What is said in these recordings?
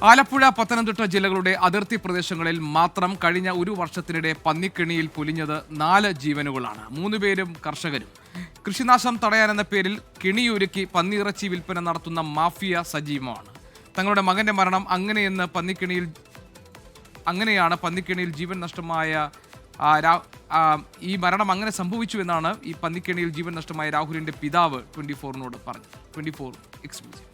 ആലപ്പുഴ, പത്തനംതിട്ട ജില്ലകളുടെ അതിർത്തി പ്രദേശങ്ങളിൽ മാത്രം കഴിഞ്ഞ ഒരു വർഷത്തിനിടെ പന്നിക്കെണിയിൽ പൊലിഞ്ഞത് 4 ജീവനുകളാണ്. 3 പേരും കർഷകരും. കൃഷിനാശം തടയാനെന്ന പേരിൽ കെണിയൊരുക്കി പന്നിയിറച്ചി വിൽപ്പന നടത്തുന്ന മാഫിയ സജീവമാണ്. തങ്ങളുടെ മകന്റെ മരണം അങ്ങനെയാണ് പന്നിക്കെണിയിൽ ജീവൻ നഷ്ടമായ ഈ മരണം അങ്ങനെ സംഭവിച്ചു എന്നാണ് ഈ പന്നിക്കെണിയിൽ ജീവൻ നഷ്ടമായ രാഹുലിന്റെ പിതാവ് 24-നോട് പറഞ്ഞു. 24 എക്സ്ക്ലൂസീവ്.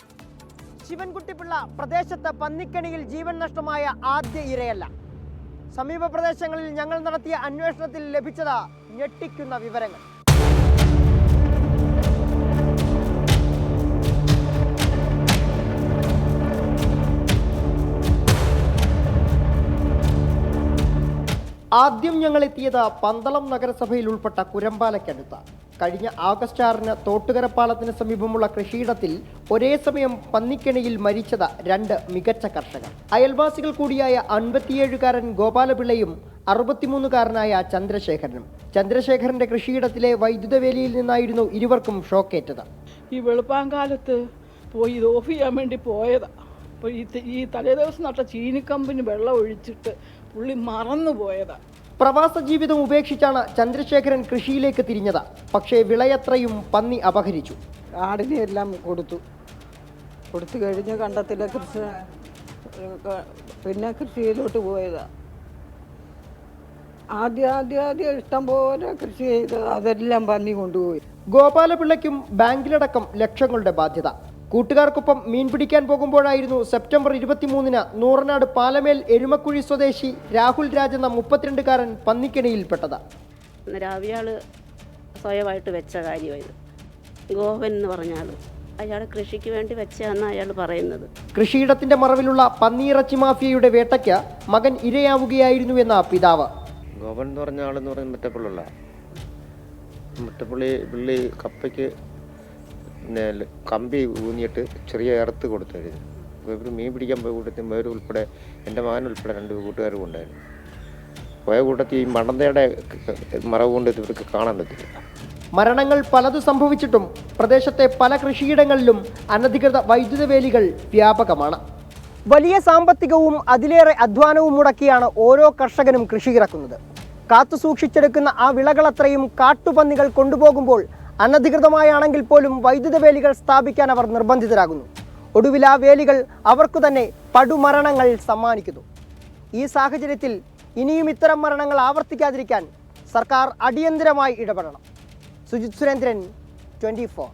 ശിവൻകുട്ടിപ്പിള്ള പ്രദേശത്ത് പന്നിക്കെണിയിൽ ജീവൻ നഷ്ടമായ ആദ്യ ഇരയല്ല. സമീപ പ്രദേശങ്ങളിൽ ഞങ്ങൾ നടത്തിയ അന്വേഷണത്തിൽ ലഭിച്ചത് ഞെട്ടിക്കുന്ന വിവരങ്ങൾ. ആദ്യം ഞങ്ങൾ എത്തിയത് പന്തളം നഗരസഭയിൽ ഉൾപ്പെട്ട കുരമ്പാലയ്ക്കടുത്ത്. കഴിഞ്ഞ ആഗസ്റ്റ് 6-ന് തോട്ടുകരപ്പാലത്തിന് സമീപമുള്ള കൃഷിയിടത്തിൽ ഒരേ സമയം പന്നിക്കെണിയിൽ മരിച്ചത് 2 മികച്ച കർഷകർ. അയൽവാസികൾ കൂടിയായ 57-കാരൻ ഗോപാലപിള്ളയും 63-കാരനായ ചന്ദ്രശേഖരനും. ചന്ദ്രശേഖരന്റെ കൃഷിയിടത്തിലെ വൈദ്യുത വേലിയിൽ നിന്നായിരുന്നു ഇരുവർക്കും ഷോക്കേറ്റത്. ഈ വെളുപ്പാങ്കാലത്ത് പോയി ഇത് ഓഫ് ചെയ്യാൻ വേണ്ടി പോയതാ. അപ്പോൾ ഈ തലേദിവസം നട്ട ചീനിക്കമ്പിന് വെള്ളം ഒഴിച്ചിട്ട് പുള്ളി മറന്നു പോയതാ. പ്രവാസ ജീവിതം ഉപേക്ഷിച്ചാണ് ചന്ദ്രശേഖരൻ കൃഷിയിലേക്ക് തിരിഞ്ഞത്. പക്ഷേ വിളയത്രയും പന്നി അപഹരിച്ചു. ആടിനെ എല്ലാം കൊടുത്തു കഴിഞ്ഞ് കണ്ടത്തിലെ കൃഷി പിന്നെ കൃഷിയിലോട്ട് പോയതാ. ആദ്യം ഇഷ്ടം പോലെ കൃഷി ചെയ്ത് അതെല്ലാം പന്നി കൊണ്ടുപോയി. ഗോപാലപിള്ളയ്ക്കും ബാങ്കിലടക്കം ലക്ഷങ്ങളുടെ ബാധ്യത. കൂട്ടുകാർക്കൊപ്പം മീൻ പിടിക്കാൻ പോകുമ്പോഴായിരുന്നു സെപ്റ്റംബർ 23-ന് നൂറനാട് പാലമേൽ എരുമക്കുഴി സ്വദേശി രാഹുൽ രാജ് എന്ന 32-കാരൻ പന്നിക്കെണിയിൽപ്പെട്ടത്. അയാൾ സ്വയമായിട്ട് വെച്ച കാര്യമായത്. ഗോവൻ എന്ന് പറഞ്ഞാൽ അയാൾ കൃഷിക്ക് വേണ്ടി വെച്ചാന്ന് അയാൾ പറയുന്നത്. കൃഷിയിടത്തിന്റെ മറവിലുള്ള പന്നിയിറച്ചി മാഫിയയുടെ വേട്ടയ്ക്ക് മകൻ ഇരയാവുകയായിരുന്നുവെന്ന പിതാവ്. ഗോവൻ എന്ന് പറഞ്ഞ ആളെന്ന് പറയുന്നത് മുറ്റപ്പള്ളി കപ്പയ്ക്ക് കമ്പി ഊന്നിയിട്ട് ചെറിയ ഇറത്ത് കൊടുത്തായിരുന്നു. ഇവർ മീൻ പിടിക്കാൻ പോയ കൂട്ടത്തിൽ വേറെ ഉൾപ്പെടെ എൻ്റെ മകനുൾപ്പെടെ 2 കൂട്ടുകാരും ഉണ്ടായിരുന്നു. പോയ കൂട്ടത്തിൽ ഈ മടന്തയുടെ മറവ് കൊണ്ട് ഇവർക്ക് കാണാൻ പറ്റില്ല. മരണങ്ങൾ പലതു സംഭവിച്ചിട്ടും പ്രദേശത്തെ പല കൃഷിയിടങ്ങളിലും അനധികൃത വൈദ്യുത വേലികൾ വ്യാപകമാണ്. വലിയ സാമ്പത്തികവും അതിലേറെ അധ്വാനവും മുടക്കിയാണ് ഓരോ കർഷകനും കൃഷി ഇറക്കുന്നത്. കാത്തു സൂക്ഷിച്ചെടുക്കുന്ന ആ വിളകളത്രയും കാട്ടുപന്നികൾ കൊണ്ടുപോകുമ്പോൾ അനധികൃതമായാണെങ്കിൽ പോലും വൈദ്യുത വേലികൾ സ്ഥാപിക്കാൻ അവർ നിർബന്ധിതരാകുന്നു. ഒടുവിൽ ആ വേലികൾ അവർക്കു തന്നെ പടുമരണങ്ങൾ സമ്മാനിക്കുന്നു. ഈ സാഹചര്യത്തിൽ ഇനിയും ഇത്തരം മരണങ്ങൾ ആവർത്തിക്കാതിരിക്കാൻ സർക്കാർ അടിയന്തരമായി ഇടപെടണം. സുജിത് സുരേന്ദ്രൻ, 24.